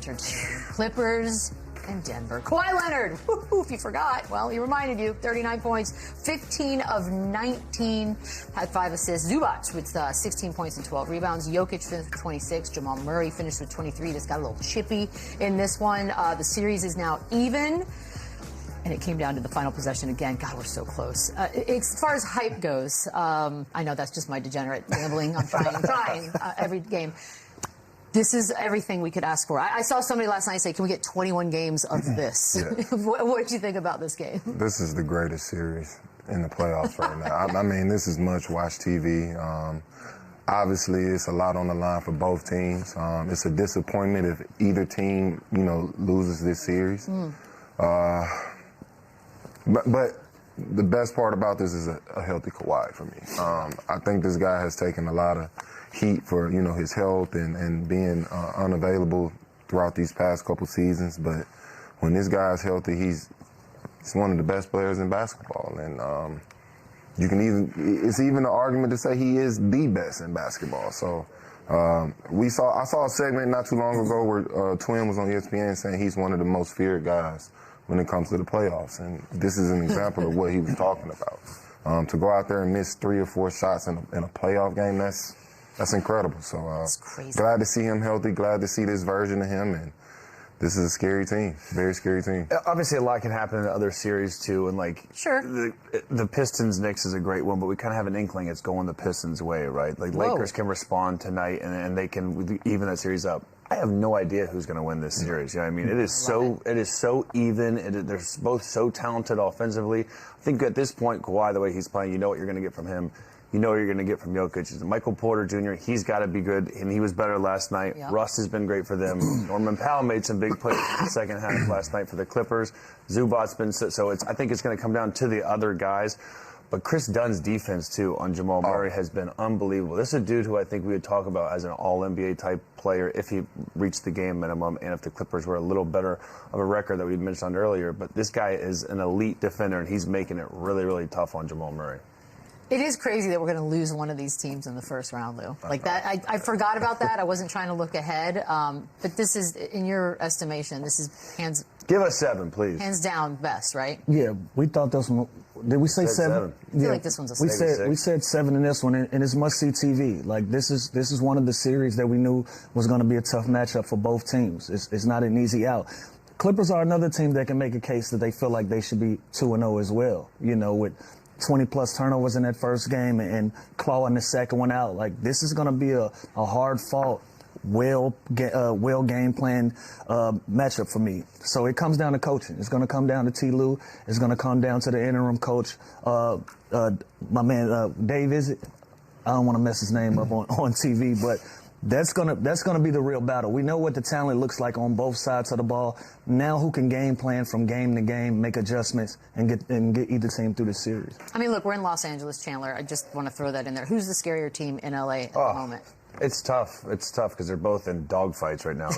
answer to Clippers and Denver. Kawhi Leonard, if you forgot, well, he reminded you, 39 points, 15 of 19, had 5 assists. Zubac with 16 points and 12 rebounds. Jokic finished with 26. Jamal Murray finished with 23. Just got a little chippy in this one. The series is now even. And it came down to the final possession again. God, we're so close. As far as hype goes, I know that's just my degenerate gambling. I'm trying every game. This is everything we could ask for. I saw somebody last night say, can we get 21 games of this? Yeah. What did you think about this game? This is the greatest series in the playoffs right now. I mean, this is much-watched TV. Obviously, it's a lot on the line for both teams. It's a disappointment if either team, loses this series. But the best part about this is a healthy Kawhi for me. I think this guy has taken a lot of heat for, his health and being unavailable throughout these past couple seasons. But when this guy is healthy, he's one of the best players in basketball. And it's even an argument to say he is the best in basketball. So I saw a segment not too long ago where Twin was on ESPN saying he's one of the most feared guys when it comes to the playoffs. And this is an example of what he was talking about. To go out there and miss 3 or 4 shots in a playoff game, that's incredible. So glad to see him healthy, glad to see this version of him. And this is a scary team, very scary team. Obviously, a lot can happen in other series, too. And, sure. The Pistons-Knicks is a great one, but we kind of have an inkling it's going the Pistons' way, right? Lakers can respond tonight, and they can even that series up. I have no idea who's going to win this series. You know what I mean? It is so even. They're both so talented offensively. I think at this point, Kawhi, the way he's playing, you know what you're going to get from him. You know what you're going to get from Jokic. Michael Porter Jr., he's got to be good, and he was better last night. Yep. Russ has been great for them. Norman Powell made some big plays in the second half last night for the Clippers. Zubac's been so. I think it's going to come down to the other guys. But Chris Dunn's defense, too, on Jamal Murray has been unbelievable. This is a dude who I think we would talk about as an all-NBA type player if he reached the game minimum and if the Clippers were a little better of a record that we mentioned earlier. But this guy is an elite defender, and he's making it really, really tough on Jamal Murray. It is crazy that we're going to lose one of these teams in the first round, Lou. Like that, I forgot about that. I wasn't trying to look ahead. But this is, in your estimation, this is hands... Give us 7, please. Hands down best, right? Yeah, we thought this one... Did we say 7? I feel like this one's a 6. We said 7 in this one, and it's must-see TV. Like, this is one of the series that we knew was going to be a tough matchup for both teams. It's not an easy out. Clippers are another team that can make a case that they feel like they should be 2-0 as well, with 20-plus turnovers in that first game and clawing the second one out. Like, this is going to be a hard-fought, well game planned matchup for me. So it comes down to coaching. It's going to come down to T. Lue. It's going to come down to the interim coach, my man Dave. Is it? I don't want to mess his name up on TV, but that's gonna be the real battle. We know what the talent looks like on both sides of the ball. Now, who can game plan from game to game, make adjustments, and get either team through the series? I mean, look, we're in Los Angeles, Chandler. I just want to throw that in there. Who's the scarier team in LA at the moment? It's tough. It's tough because they're both in dogfights right now.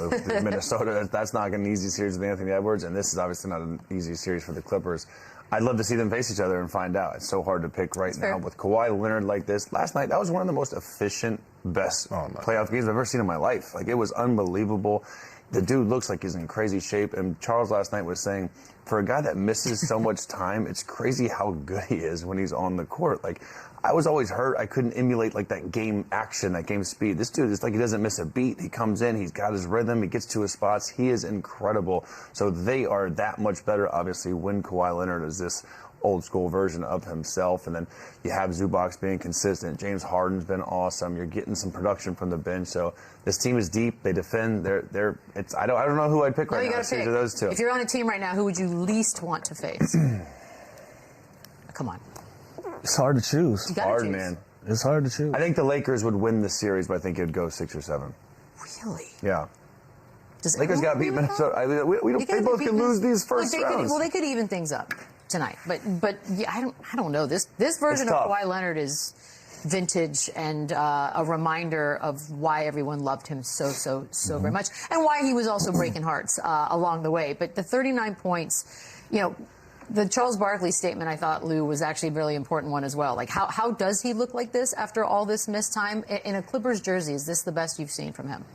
Minnesota, that's not an easy series with Anthony Edwards, and this is obviously not an easy series for the Clippers. I'd love to see them face each other and find out. It's so hard to pick right now. With Kawhi Leonard like this, last night, that was one of the most efficient, best playoff games I've ever seen in my life. Like, it was unbelievable. The dude looks like he's in crazy shape. And Charles last night was saying, for a guy that misses so much time, it's crazy how good he is when he's on the court. Like, I was always hurt. I couldn't emulate, like, that game action, that game speed. This dude is like he doesn't miss a beat. He comes in, he's got his rhythm, he gets to his spots. He is incredible. So they are that much better, obviously, when Kawhi Leonard is this old school version of himself. And then you have Zubac being consistent. James Harden's been awesome. You're getting some production from the bench. So this team is deep. They defend. I don't know who I'd pick right now. It's either those two. If you're on a team right now, who would you least want to face? Come on. It's hard to choose. You gotta choose. Man. It's hard to choose. I think the Lakers would win the series, but I think it'd go 6 or 7. Really? Yeah. Lakers got beat Minnesota. They both can lose these first rounds. They could even things up tonight. But yeah, I don't know. This version of Kawhi Leonard is vintage and a reminder of why everyone loved him so very much, and why he was also breaking hearts along the way. But the 39 points, the Charles Barkley statement, I thought, Lou, was actually a really important one as well. Like, how does he look like this after all this missed time? In a Clippers jersey, is this the best you've seen from him?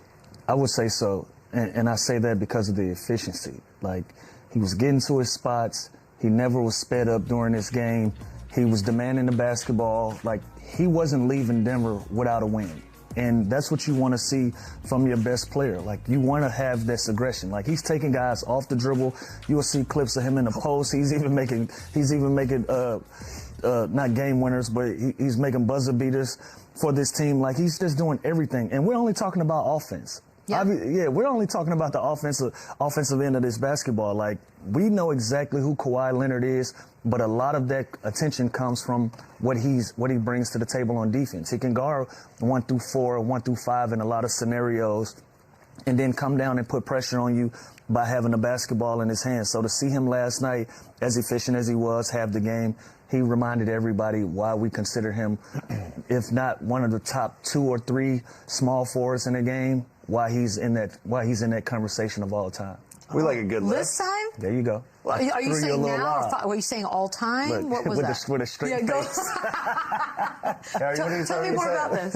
I would say so. And I say that because of the efficiency. Like, he was getting to his spots. He never was sped up during this game. He was demanding the basketball. Like, he wasn't leaving Denver without a win. And that's what you want to see from your best player. Like, you want to have this aggression. Like, he's taking guys off the dribble. You will see clips of him in the post. He's even making not game winners, but he's making buzzer beaters for this team. Like, he's just doing everything. And we're only talking about offense. Yep. We're only talking about the offensive end of this basketball. Like, we know exactly who Kawhi Leonard is, but a lot of that attention comes from what he brings to the table on defense. He can guard 1 through 4, 1 through 5 in a lot of scenarios, and then come down and put pressure on you by having the basketball in his hands. So to see him last night, as efficient as he was, have the game, he reminded everybody why we consider him, if not one of the top 2 or 3 small forwards in the game, why he's in that conversation of all time. We like a good List time? There you go. Are you saying now? Or are you saying all time? Look, what was that? With a straight face. Tell me more about this.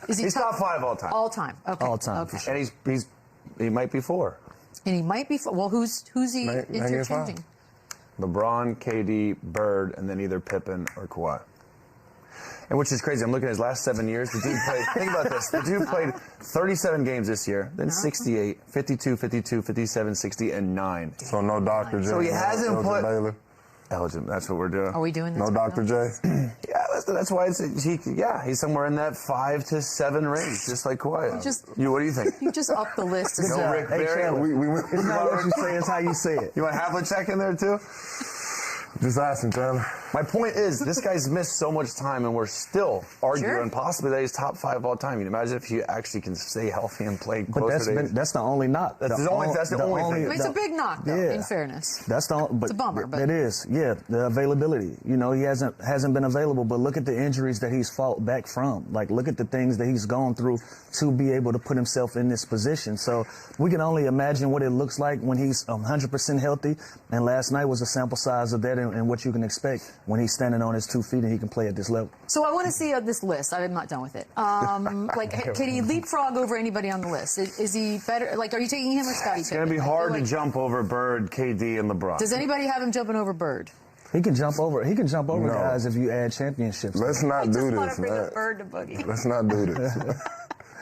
Is He's top 5 all time. All time. Okay. All time. Okay. And he might be 4. And he might be. Well, who's he interchanging? LeBron, KD, Bird, and then either Pippen or Kawhi. And which is crazy. I'm looking at his last 7 years. The dude played, think about this. The dude played 37 games this year, then 68, 52, 52, 57, 60, and 9. So no Dr. J. So he hasn't put... Baylor. Elgin, that's what we're doing. Are we doing this? No Dr. J. Yeah, that's why he's somewhere in that 5 to 7 range, just like Kawhi. What do you think? You just up the list. No Rick Barry. It's not what you say, it's how you say it. You want Havlicek in there too? Just asking, Chandler. My point is, this guy's missed so much time, and we're still arguing Sure. possibly that he's top 5 all time. You can imagine if he actually can stay healthy and play But closer to that's the only knock. That's the only thing. It's a big knock, though. Yeah. In fairness, It's a bummer, but it is. Yeah, the availability. You know, he hasn't been available, but look at the injuries that he's fought back from. Like, look at the things that he's gone through to be able to put himself in this position. So we can only imagine what it looks like when he's 100% healthy. And last night was a sample size of that and what you can expect when he's standing on his 2 feet and he can play at this level. So I want to see this list. I'm not done with it. Like, can he leapfrog over anybody on the list? Is he better? Like, are you taking him or Scottie Pippen? It's going to be hard to jump over Bird, KD, and LeBron. Does anybody have him jumping over Bird? He can jump over No. guys if you add championships. Let's not do I just want this, to bring man. up Bird to Boogie. Let's not do this.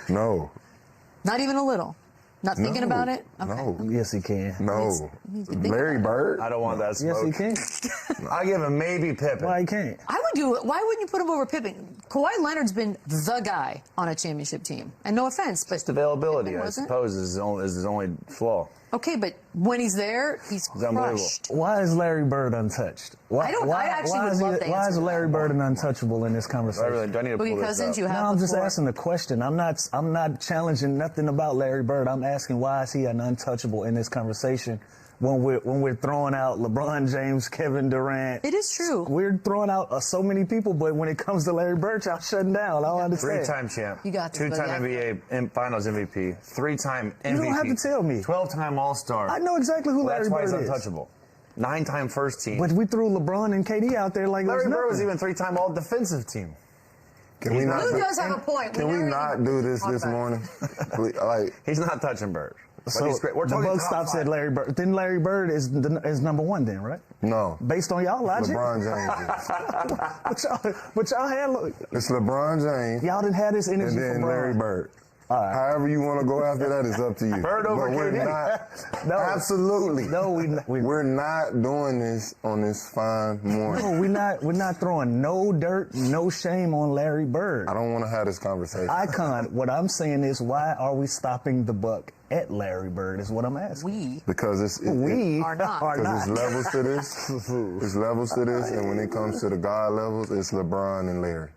No. Not even a little. Not thinking about it? Okay. No. Yes, he can. No. Needs to think Larry about Bird? I don't want that smoke. Yes, he can. I give him maybe Pippen. Why he can't? Why wouldn't you put him over Pippen? Kawhi Leonard's been the guy on a championship team. And no offense, but Just availability, Pippen I wasn't? suppose, is his only flaw. Okay, but when he's there, he's unbelievable. crushed. Why is Larry Bird untouched? Why actually would love to Why answer is Larry that. Bird an untouchable in this conversation? Do I need to pull Boogie this Cousins, up? you have No, I'm just before. asking the question. I'm not challenging nothing about Larry Bird. I'm asking why is he an untouchable in this conversation when we're throwing out LeBron James, Kevin Durant. It is true. We're throwing out so many people, but when it comes to Larry Bird, y'all shutting down. I don't understand. 3-time champ. You got this, Two-time buddy. NBA Finals MVP. 3-time MVP. You don't have to tell me. 12-time All-Star. I know exactly who Larry That's why Bird he's is. untouchable. 9-time first team. But we threw LeBron and KD out there like Larry there's Bird was nothing. even 3-time All-Defensive team. Can we not? Lou does have a point. Can we never not even do this talk this about it. morning? Like, He's not touching Bird. But So he's great. We're the talking buck top stops 5. at Larry Bird. Then Larry Bird is number 1 then, right? no. Based on y'all logic. LeBron James. But y'all had It's LeBron James y'all didn't have this energy and then for Larry Bron. Bird. All right. However you want to go after that is up to you. Bird over but we're KD. not. No. Absolutely. No, We're not doing this on this fine morning. No, we're not throwing no dirt, no shame on Larry Bird. I don't want to have this conversation. Icon, what I'm saying is why are we stopping the buck at Larry Bird is what I'm asking. Because We are not. Because there's levels to this. There's levels to this, and when it comes to the God levels, it's LeBron and Larry.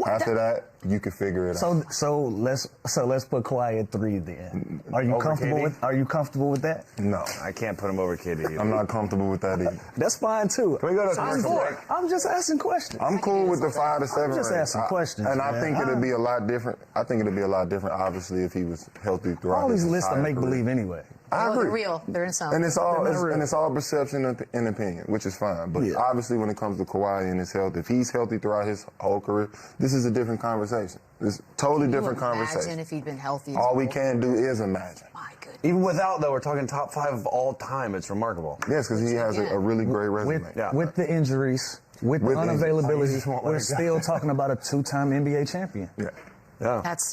After that, you can figure it out. So let's put Kawhi at 3 then. Are you Over comfortable KD? Are you comfortable with that? No, I can't put him over KD either. I'm not comfortable with that either. That's fine too. Can we go to I'm commercial for break? it. I'm just asking questions. I'm cool with the 5 to 7 just range. asking questions, and I man. think it'd be a lot different. I think it'd be a lot different, obviously, if he was healthy throughout All these his lists are entire make career. believe anyway. I Well, agree. they're real. They're in sound. And it's all They're not real. and it's all perception and opinion, which is fine. But Yeah. obviously, when it comes to Kawhi and his health, if he's healthy throughout his whole career, this is a different conversation. It's a totally different Imagine conversation. if he'd been healthy. All we can do is imagine. My good. Even without, though, we're talking top 5 of all time. It's remarkable. Yes, because he has a really great resume. With the injuries, with the unavailability, we're still talking about a 2-time NBA champion. That's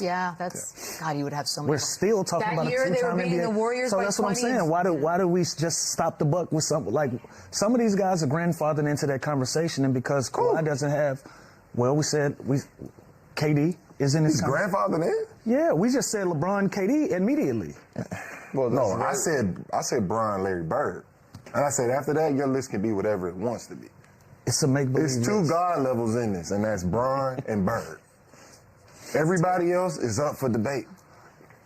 God, you would have so many. We're still talking that about year a 2-time they were beating NBA. the Warriors so by that's what I'm 20. saying. Why do we just stop the buck with some of these guys are grandfathered into that conversation, and because Kawhi doesn't have, KD is in his grandfather in? Yeah, we just said LeBron, KD immediately. Well, no, I said Bron, Larry Bird, and I said after that your list can be whatever it wants to be. It's a make-believe. It's 2 God levels in this, and that's Bron and Bird. Everybody else is up for debate.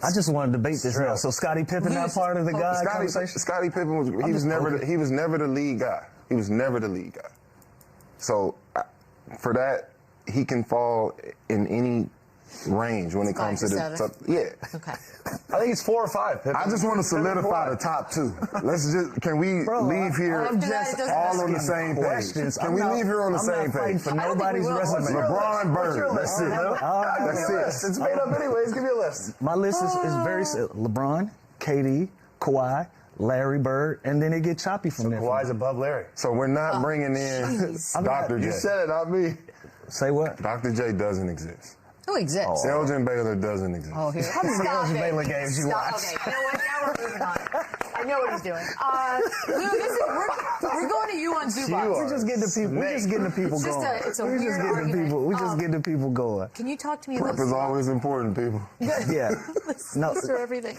I just want to debate this now. So Scottie Pippen not part of the guy conversation? Scottie Pippen was he was never the lead guy. He was never the lead guy. So for that, he can fall in any range when it comes to the Okay. I think it's 4 or 5. Pippen. I just want to solidify the top 2. Can we leave here all on the same page? Can we leave here on the same page? For nobody's resume. LeBron, Bird. That's it. That's it. It's made up anyways. Give me a list. My list is very simple. LeBron, KD, Kawhi, Larry Bird, and then it get choppy from there. Kawhi's above Larry. So we're not bringing in Dr. J. You said it, not me. Say what? Dr. J doesn't exist. Who exists? Elgin Baylor doesn't exist. Oh, here. How many Elgin Baylor games you watch? Okay, you know what? Now we're moving on. I know what he's doing. Lou, we're going to you on Zubac. We're just getting the people going. It's a weird argument. We're just getting the people going. Can you talk to me? Prep is always important, people. Yeah. No. For everything.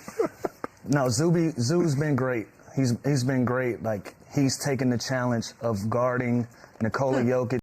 No, Zoo's been great. He's been great. Like, he's taken the challenge of guarding Nikola Jokic.